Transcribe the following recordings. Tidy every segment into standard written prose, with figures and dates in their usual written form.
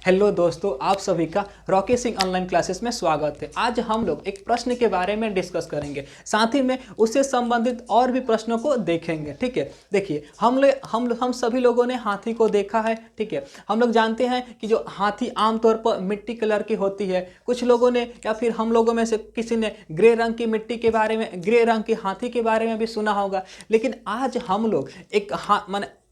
Hello दोस्तों, आप सभी का रॉकी सिंह ऑनलाइन क्लासेस में स्वागत है। आज हम लोग एक प्रश्न के बारे में डिस्कस करेंगे, साथ ही में उससे संबंधित और भी प्रश्नों को देखेंगे। ठीक है, देखिए हम सभी लोगों ने हाथी को देखा है। ठीक है, हम लोग जानते हैं कि जो हाथी आमतौर पर मिट्टी कलर की होती है। कुछ लोगों ने या फिर हम लोगों में से किसी ने ग्रे रंग की मिट्टी के बारे में, ग्रे रंग की हाथी के बारे में भी सुना होगा। लेकिन आज हम लोग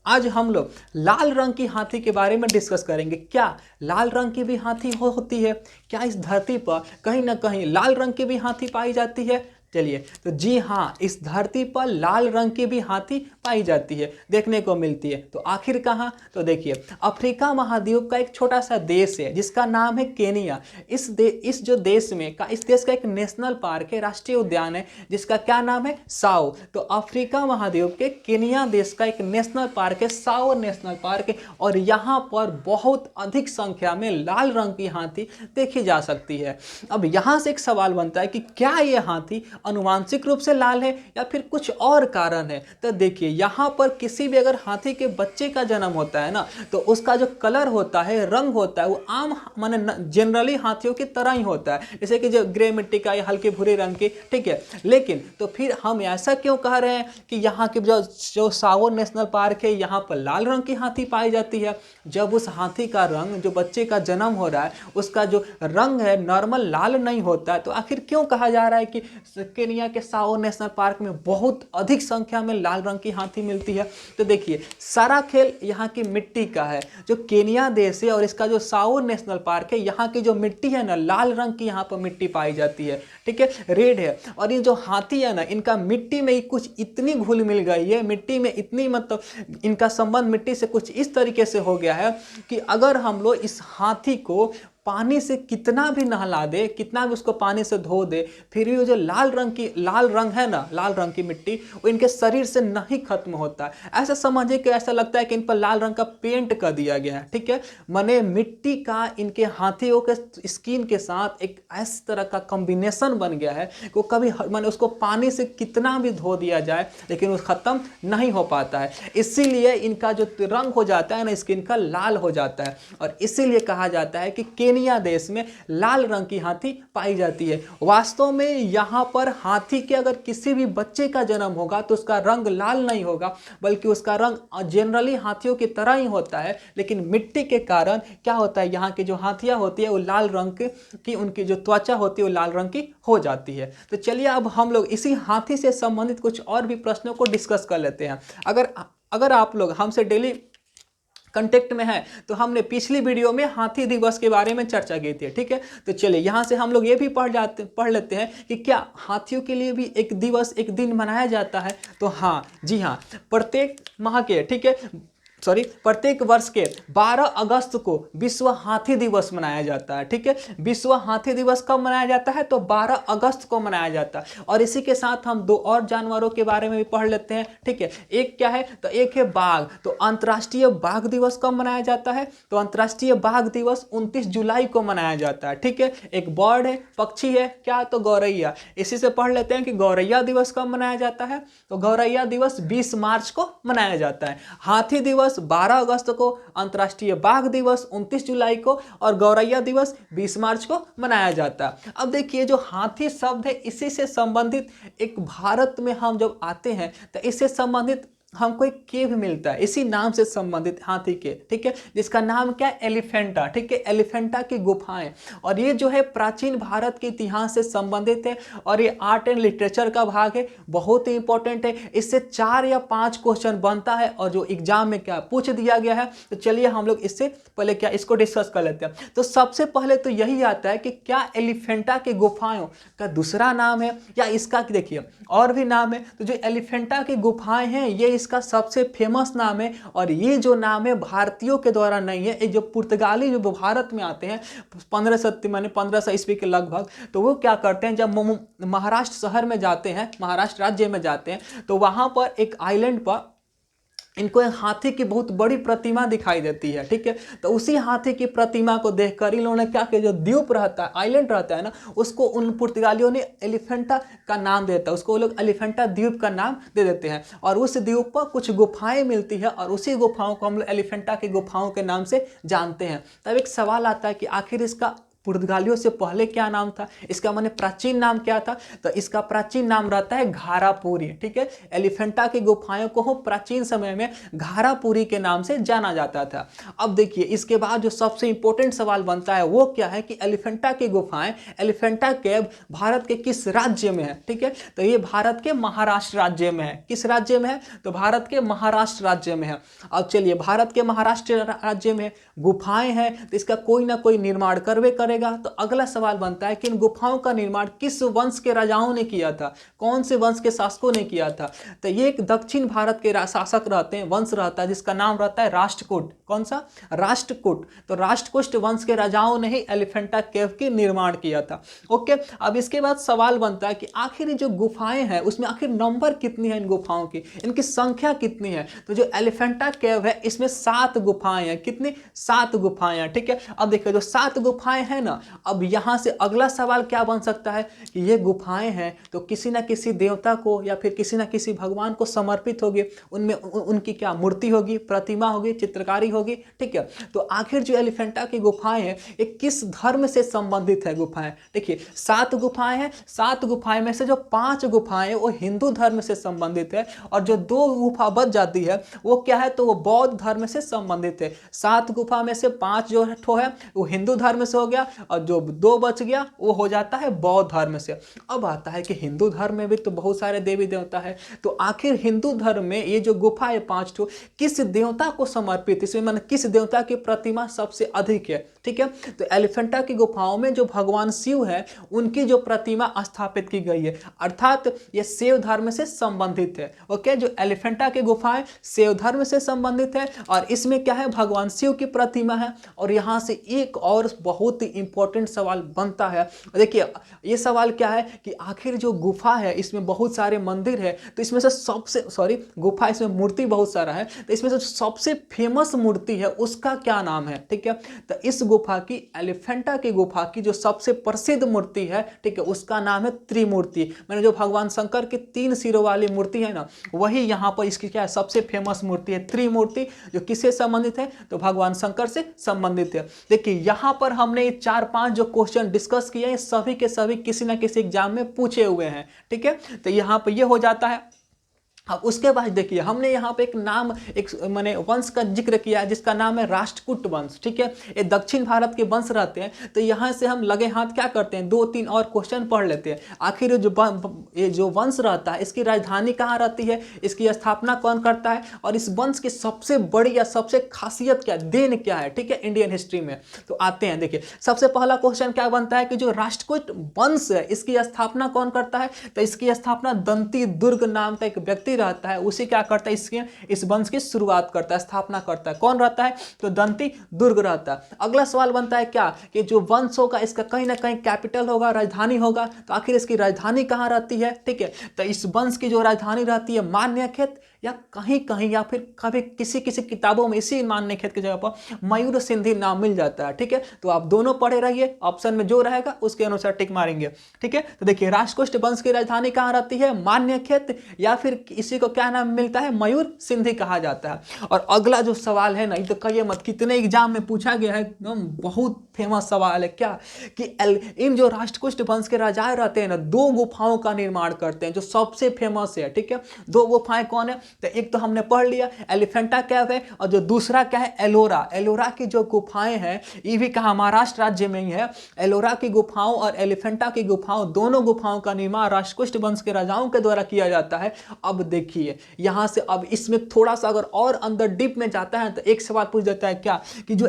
आज हम लोग लाल रंग की हाथी के बारे में डिस्कस करेंगे। क्या लाल रंग की भी हाथी होती है? क्या इस धरती पर कहीं ना कहीं लाल रंग की भी हाथी पाई जाती है? चलिए, तो जी हाँ, इस धरती पर लाल रंग की भी हाथी पाई जाती है, देखने को मिलती है। तो आखिर कहाँ? तो देखिए, अफ्रीका महाद्वीप का एक छोटा सा देश है जिसका नाम है केनिया। इस देश का एक नेशनल पार्क है, राष्ट्रीय उद्यान है, जिसका क्या नाम है? साओ। तो अफ्रीका महाद्वीप के केनिया देश का एक नेशनल पार्क है, साओ नेशनल पार्क है, और यहाँ पर बहुत अधिक संख्या में लाल रंग की हाथी देखी जा सकती है। अब यहाँ से एक सवाल बनता है कि क्या ये हाथी अनुवांशिक रूप से लाल है या फिर कुछ और कारण है? तो देखिए, यहाँ पर किसी भी अगर हाथी के बच्चे का जन्म होता है ना, तो उसका जो कलर होता है, रंग होता है, वो आम माने जनरली हाथियों की तरह ही होता है, जैसे कि जो ग्रे मिट्टी का या हल्के भूरे रंग की। ठीक है, लेकिन तो फिर हम ऐसा क्यों कह रहे हैं कि यहाँ के जो साओ नेशनल पार्क है, यहाँ पर लाल रंग की हाथी पाई जाती है? जब उस हाथी का रंग, जो बच्चे का जन्म हो रहा है, उसका जो रंग है नॉर्मल लाल नहीं होता है, तो आखिर क्यों कहा जा रहा है कि केनिया के साओ नेशनल पार्क में बहुत अधिक संख्या में लाल रंग की हाथी मिलती है? तो देखिए, सारा खेल यहाँ की मिट्टी का है। जो केनिया देश है और इसका जो साओ नेशनल पार्क है, यहाँ की जो मिट्टी है ना, लाल रंग की यहाँ पर मिट्टी पाई जाती है। ठीक है, रेड है। और ये जो हाथी है ना, इनका मिट्टी में ही कुछ इतनी घुल मिल गई है, मिट्टी में इतनी मतलब इनका संबंध मिट्टी से कुछ इस तरीके से हो गया है कि अगर हम लोग इस हाथी को पानी से कितना भी नहला दे, कितना भी उसको पानी से धो दे, फिर भी वो जो लाल रंग है ना, लाल रंग की मिट्टी, वो इनके शरीर से नहीं खत्म होता है। ऐसा समझिए कि ऐसा लगता है कि इन पर लाल रंग का पेंट कर दिया गया है। ठीक है, माने मिट्टी का इनके हाथियों के स्किन के साथ एक इस तरह का कॉम्बिनेशन बन गया है कि वो कभी माने उसको पानी से कितना भी धो दिया जाए, लेकिन वो खत्म नहीं हो पाता है। इसीलिए इनका जो रंग हो जाता है ना, स्किन का, लाल हो जाता है। और इसीलिए कहा जाता है कि केनिया देश में लाल रंग की हाथी पाई जाती है। वास्तव में यहाँ पर हाथी के अगर किसी भी बच्चे का जन्म होगा तो उसका रंग लाल नहीं होगा, बल्कि उसका रंग जनरली हाथियों की तरह ही होता है। लेकिन मिट्टी के कारण क्या होता है, यहाँ की जो हाथियाँ होती है वो लाल रंग की, उनकी जो त्वचा होती है वो लाल रंग की हो जाती है। तो चलिए, अब हम लोग इसी हाथी से संबंधित कुछ और भी प्रश्नों को डिस्कस कर लेते हैं। अगर आप लोग हमसे डेली कंटेक्ट में है तो हमने पिछली वीडियो में हाथी दिवस के बारे में चर्चा की थी। ठीक है, तो चलिए यहाँ से हम लोग ये भी पढ़ लेते हैं कि क्या हाथियों के लिए भी एक दिवस, एक दिन मनाया जाता है? तो हाँ, जी हाँ, प्रत्येक माह के, ठीक है, प्रत्येक वर्ष के 12 अगस्त को विश्व हाथी दिवस मनाया जाता है। ठीक है, विश्व हाथी दिवस कब मनाया जाता है? तो 12 अगस्त को मनाया जाता है। और इसी के साथ हम दो और जानवरों के बारे में भी पढ़ लेते हैं। ठीक है, एक क्या है? तो एक है बाघ। तो अंतर्राष्ट्रीय बाघ दिवस कब मनाया जाता है? तो अंतर्राष्ट्रीय बाघ दिवस 29 जुलाई को मनाया जाता है। ठीक है, एक बर्ड है, पक्षी है, क्या? तो गौरैया। इसी से पढ़ लेते हैं कि गौरैया दिवस कब मनाया जाता है? तो गौरैया दिवस 20 मार्च को मनाया जाता है। हाथी दिवस 12 अगस्त को, अंतर्राष्ट्रीय बाघ दिवस 29 जुलाई को, और गौरैया दिवस 20 मार्च को मनाया जाता है। अब देखिए, जो हाथी शब्द है, इसी से संबंधित एक भारत में हम जब आते हैं तो इससे संबंधित हमको एक केव मिलता है, इसी नाम से संबंधित हाथी के। ठीक है, जिसका नाम क्या है? एलिफेंटा। ठीक है, एलिफेंटा की गुफाएं। और ये जो है प्राचीन भारत के इतिहास से संबंधित है, और ये आर्ट एंड लिटरेचर का भाग है, बहुत ही इंपॉर्टेंट है। इससे 4 या 5 क्वेश्चन बनता है, और जो एग्जाम में क्या पूछ दिया गया है। तो चलिए हम लोग इससे पहले क्या इसको डिस्कस कर लेते हैं। तो सबसे पहले तो यही आता है कि क्या एलिफेंटा की गुफाओं का दूसरा नाम है, या इसका देखिए और भी नाम है। तो जो एलिफेंटा की गुफाएं हैं, ये इसका सबसे फेमस नाम है। और ये जो नाम है भारतीयों के द्वारा नहीं है, ये जो पुर्तगाली जो भारत में आते हैं 1500 ईस्वी के लगभग, तो वो क्या करते हैं, जब महाराष्ट्र शहर में जाते हैं, महाराष्ट्र राज्य में जाते हैं, तो वहां पर एक आइलैंड पर इनको एक हाथी की बहुत बड़ी प्रतिमा दिखाई देती है, ठीक है। तो उसी हाथी की प्रतिमा को देखकर इन लोगों ने क्या किया, जो द्वीप रहता है, आइलैंड रहता है ना, उसको उन पुर्तगालियों ने एलिफेंटा का नाम देता है, उसको वो लोग एलिफेंटा द्वीप का नाम दे देते हैं। और उस द्वीप पर कुछ गुफाएं मिलती है और उसी गुफाओं को हम लोग एलिफेंटा की गुफाओं के नाम से जानते हैं। तब एक सवाल आता है कि आखिर इसका पुर्तगालियों से पहले क्या नाम था, इसका माने प्राचीन नाम क्या था। तो इसका प्राचीन नाम रहता है घारापुरी, ठीक है। एलिफेंटा की गुफाओं को प्राचीन समय में घारापुरी के नाम से जाना जाता था। अब देखिए इसके बाद जो सबसे इंपॉर्टेंट सवाल बनता है वो क्या है कि एलिफेंटा की गुफाएं, एलिफेंटा केव भारत के किस राज्य में है, ठीक है। तो ये भारत के महाराष्ट्र राज्य में है। किस राज्य में है, तो भारत के महाराष्ट्र राज्य में है। अब चलिए भारत के महाराष्ट्र राज्य में गुफाएं हैं, तो इसका कोई ना कोई निर्माण करवे करेगा। तो अगला सवाल बनता है कि इन गुफाओं का निर्माण किस वंश के राजाओं ने किया था, कौन से वंश के शासकों ने किया था। तो ये एक दक्षिण भारत के शासक रहते हैं, वंश रहता है जिसका नाम रहता है राष्ट्रकूट। कौन सा, राष्ट्रकूट। तो राष्ट्रकूट वंश के राजाओं ने ही एलिफेंटा केव की निर्माण किया था। ओके, अब इसके बाद सवाल बनता है कि आखिर जो गुफाएं हैं उसमें आखिर नंबर कितनी है इन गुफाओं की, इनकी संख्या कितनी है। तो जो एलिफेंटा केव है इसमें 7 गुफाएं हैं। कितनी, 7 गुफाएं हैं, ठीक है। अब देखिए जो 7 गुफाएं हैं ना, अब यहां से अगला सवाल क्या बन सकता है कि ये गुफाएं हैं तो किसी ना किसी देवता को या फिर किसी ना किसी भगवान को समर्पित होगी, उनमें उनकी क्या मूर्ति होगी, प्रतिमा होगी, चित्रकारी होगी, ठीक है। तो आखिर जो एलिफेंटा की गुफाएं हैं ये किस धर्म से संबंधित है गुफाएं। देखिए 7 गुफाएं हैं, 7 गुफाएं में से जो 5 गुफाएं हैं वो हिंदू धर्म से संबंधित है और जो 2 गुफा बच जाती है वो क्या है, तो वो बौद्ध धर्म से संबंधित है। 7 गुफा में से 5 जो है वो हिंदू धर्म से हो गया और जो 2 बच गया वो हो जाता है बौद्ध धर्म से। अब आता है कि हिंदू धर्म में भी तो बहुत सारे देवी देवता है, तो आखिर हिंदू धर्म में ये जो गुफा है 5 ठो किस देवता को समर्पित, इसमें मतलब किस देवता की प्रतिमा सबसे अधिक है, ठीक है। तो एलिफेंटा की गुफाओं में जो भगवान शिव है उनकी जो प्रतिमा स्थापित की गई है, अर्थात ये शैव धर्म से संबंधित है। ओके, जो एलिफेंटा की गुफाएं शैव धर्म से संबंधित है और इसमें क्या है, भगवान शिव की प्रतिमा है। और यहां से एक और बहुत ही इंपॉर्टेंट सवाल बनता है। देखिए ये सवाल क्या है कि आखिर जो गुफा है इसमें बहुत सारे मंदिर है, तो इसमें से सबसे गुफा, इसमें मूर्ति बहुत सारा है, तो इसमें से सबसे फेमस मूर्ति है उसका क्या नाम है, ठीक है। तो इस गुफा की, एलिफेंटा की गुफा की जो सबसे प्रसिद्ध मूर्ति है, ठीक है, उसका नाम है त्रिमूर्ति। मैंने जो भगवान शंकर की 3 सिरों वाली मूर्ति है ना, वही यहाँ पर इसकी क्या है, सबसे फेमस मूर्ति है त्रिमूर्ति, जो किससे संबंधित है, तो भगवान शंकर से संबंधित है। देखिए यहाँ पर हमने 4-5 जो क्वेश्चन डिस्कस किए हैं सभी के सभी किसी ना किसी एग्जाम में पूछे हुए हैं, ठीक है। तो यहाँ पर ये हो जाता है। अब उसके बाद देखिए हमने यहाँ पे एक नाम, एक मैंने वंश का जिक्र किया है जिसका नाम है राष्ट्रकूट वंश, ठीक है। ये दक्षिण भारत के वंश रहते हैं। तो यहाँ से हम लगे हाथ क्या करते हैं, 2-3 और क्वेश्चन पढ़ लेते हैं। आखिर ये जो वंश रहता है इसकी राजधानी कहाँ रहती है, इसकी स्थापना कौन करता है और इस वंश की सबसे बड़ी या सबसे खासियत क्या, देन क्या है, ठीक है, इंडियन हिस्ट्री में। तो आते हैं, देखिए सबसे पहला क्वेश्चन क्या बनता है कि जो राष्ट्रकूट वंश है इसकी स्थापना कौन करता है। तो इसकी स्थापना दंती दुर्ग नाम का एक व्यक्ति रहता है, उसी क्या करता है, इसके इस वंश की शुरुआत करता है, स्थापना करता है। कौन रहता है, तो दंती दुर्ग रहता है। अगला सवाल बनता है क्या कि जो वंश होगा इसका कहीं ना कहीं कैपिटल होगा, राजधानी होगा। तो आखिर इसकी राजधानी कहाँ रहती है, ठीक है। तो इस वंश की जो राजधानी रहती है मान्यखेत, या कहीं कहीं या फिर कभी किसी किसी किताबों में इसी मान्यखेत की जगह पर मयूर सिंधी नाम मिल जाता है, ठीक है। तो आप दोनों पढ़े रहिए, ऑप्शन में जो रहेगा उसके अनुसार टिक मारेंगे, ठीक है। तो देखिए राष्ट्रकूट वंश की राजधानी कहाँ रहती है, मान्यखेत, या फिर इसी को क्या नाम मिलता है, मयूर सिंधी कहा जाता है। और अगला जो सवाल है ना, ये तो कहिए मत कितने एग्जाम में पूछा गया है, एकदम बहुत फेमस सवाल है क्या कि इन जो राष्ट्रकूट वंश के राजा रहते हैं ना, 2 गुफाओं का निर्माण करते हैं जो सबसे फेमस है, ठीक है। 2 गुफाएं कौन है, तो एक तो हमने पढ़ लिया एलिफेंटा केव है और जो दूसरा क्या है, एलोरा। एलोरा की जो गुफाएं हैं ये भी कहाँ, महाराष्ट्र राज्य में ही है। एलोरा की गुफाओं और एलिफेंटा की गुफाओं, दोनों गुफाओं का निर्माण राष्ट्रकूट वंश के राजाओं के द्वारा किया जाता है। अब देखिए यहां से, अब इसमें थोड़ा सा अगर और अंदर डीप में जाता है तो एक सवाल पूछ देता है क्या कि जो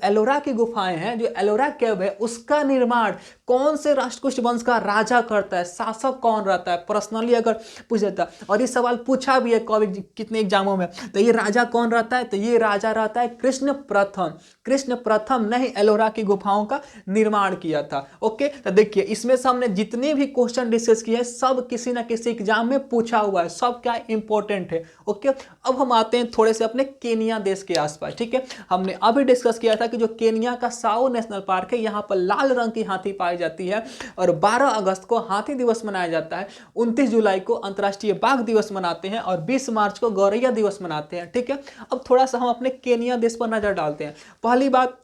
एलोरा की गुफाएं हैं, जो एलोरा केव है, उसका निर्माण कौन से राष्ट्रकूट वंश का राजा करता है, शासक कौन रहता है, पर्सनली अगर पूछ देता है। और सवाल पूछा भी है कभी कितने एग्जामों में। तो ये राजा कौन रहता है? तो ये राजा रहता है कृष्ण प्रथम। कृष्ण प्रथम ने ही एलोरा की गुफाओं का निर्माण किया था। ओके, तो देखिए इसमें से हमने जितने भी क्वेश्चन डिस्कस किए हैं सब किसी ना किसी एग्जाम में पूछा हुआ है, सब क्या इंपॉर्टेंट है। ओके, अब हम आते हैं थोड़े से अपने केनिया देश के आसपास। ठीक है, हमने अभी डिस्कस किया था कि जो केनिया का साओ नेशनल पार्क है, यहाँ पर लाल रंग की हाथी पाई जाती है और 12 अगस्त को हाथी दिवस मनाया जाता है, 29 जुलाई को अंतर्राष्ट्रीय बाघ दिवस मनाते हैं और 20 मार्च को गौरैया दिवस मनाते हैं। ठीक है, अब थोड़ा सा हम अपने केनिया देश पर नजर डालते हैं। पहली बात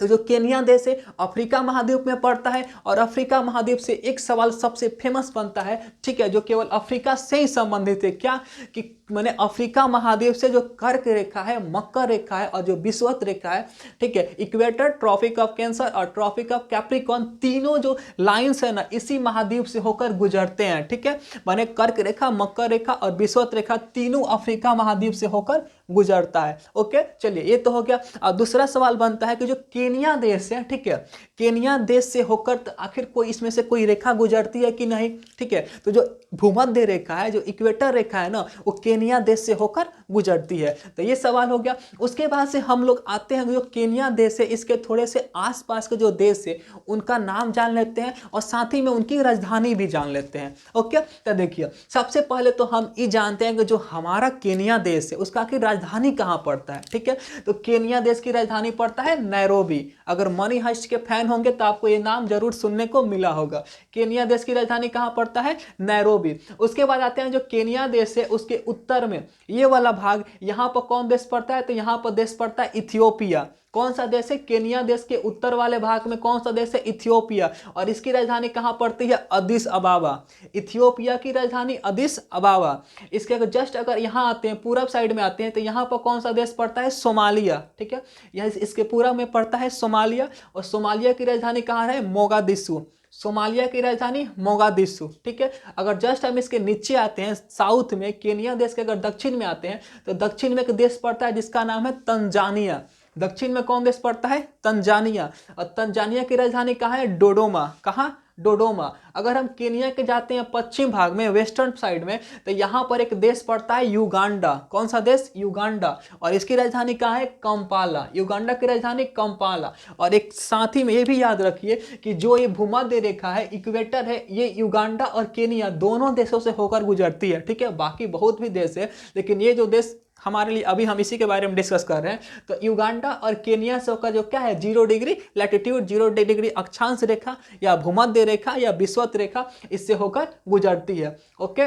तो जो केनिया देश है अफ्रीका महाद्वीप में पड़ता है और अफ्रीका महाद्वीप से एक सवाल सबसे फेमस बनता है, ठीक है, जो केवल अफ्रीका से ही संबंधित है। क्या कि मैंने अफ्रीका महाद्वीप से जो कर्क रेखा है, मकर रेखा है और जो विषुवत रेखा है, ठीक है, इक्वेटर, ट्रॉपिक ऑफ कैंसर और ट्रॉपिक ऑफ कैप्रिकॉर्न, तीनों जो लाइंस है ना इसी महाद्वीप से होकर गुजरते हैं। ठीक है, माने कर्क रेखा, मकर रेखा और विषुवत रेखा तीनों अफ्रीका महाद्वीप से होकर गुजरता है। ओके, चलिए ये तो हो गया। अब दूसरा सवाल बनता है कि जो केनिया देश है, ठीक है, केनिया देश से होकर तो आखिर कोई इसमें से कोई रेखा गुजरती है कि नहीं? ठीक है, तो जो भूमध्य रेखा है, जो इक्वेटर रेखा है ना, वो केनिया देश से होकर गुजरती है। तो ये सवाल हो गया। उसके बाद से हम लोग आते हैं जो केनिया देश है इसके थोड़े से आसपास के जो देश है उनका नाम जान लेते हैं और साथ ही में उनकी राजधानी भी जान लेते हैं। ओके, तो देखिए सबसे पहले तो हम ये जानते हैं कि जो हमारा केनिया देश है उसका आखिर राजधानी कहाँ पड़ता है। ठीक है, तो केनिया देश की राजधानी पड़ता है नैरोबी। अगर मनी हाइस्ट के फैन होंगे तो आपको ये नाम जरूर सुनने को मिला होगा। केनिया देश की राजधानी कहाँ पड़ता है? नैरोबी। उसके बाद आते हैं जो केनिया देश है उसके उत्तर में ये वाला भाग, यहाँ पर कौन देश पड़ता है? तो यहाँ पर देश पड़ता है इथियोपिया। कौन सा देश है? केनिया देश के उत्तर वाले भाग में कौन सा देश है? इथियोपिया। और इसकी राजधानी कहाँ पड़ती है? अदिस अबाबा। इथियोपिया की राजधानी अदिस अबाबा। इसके अगर जस्ट अगर यहाँ आते हैं, पूरब साइड में आते हैं, तो यहाँ पर कौन सा देश पड़ता है? सोमालिया। ठीक है, यह इसके पूरब में पड़ता है सोमालिया और सोमालिया की राजधानी कहाँ है? मोगादिशु। सोमालिया की राजधानी मोगादिशु। ठीक है, अगर जस्ट हम इसके नीचे आते हैं साउथ में, केनिया देश के अगर दक्षिण में आते हैं तो दक्षिण में एक देश पड़ता है जिसका नाम है तंजानिया। दक्षिण में कौन देश पड़ता है? तंजानिया। और तंजानिया की राजधानी कहाँ है? डोडोमा। कहाँ? डोडोमा। अगर हम केनिया के जाते हैं पश्चिम भाग में, वेस्टर्न साइड में, तो यहाँ पर एक देश पड़ता है युगांडा। कौन सा देश? युगांडा। और इसकी राजधानी कहाँ है? कंपाला। युगांडा की राजधानी कंपाला। और एक साथ ही में ये भी याद रखिए कि जो ये भूमध्य रेखा है, इक्वेटर है, ये युगांडा और केनिया दोनों देशों से होकर गुजरती है। ठीक है, बाकी बहुत भी देश है लेकिन ये जो देश हमारे लिए अभी हम इसी के बारे में डिस्कस कर रहे हैं, तो युगांडा और केनिया से होकर जो क्या है 0 डिग्री लैटिट्यूड, 0 डिग्री अक्षांश रेखा या भूमध्य रेखा या विषुवत रेखा इससे होकर गुजरती है। ओके,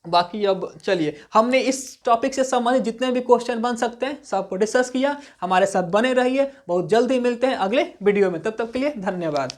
बाकी अब चलिए हमने इस टॉपिक से संबंधित जितने भी क्वेश्चन बन सकते हैं सबको डिस्कस किया। हमारे साथ बने रहिए, बहुत जल्दी मिलते हैं अगले वीडियो में, तब तक के लिए धन्यवाद।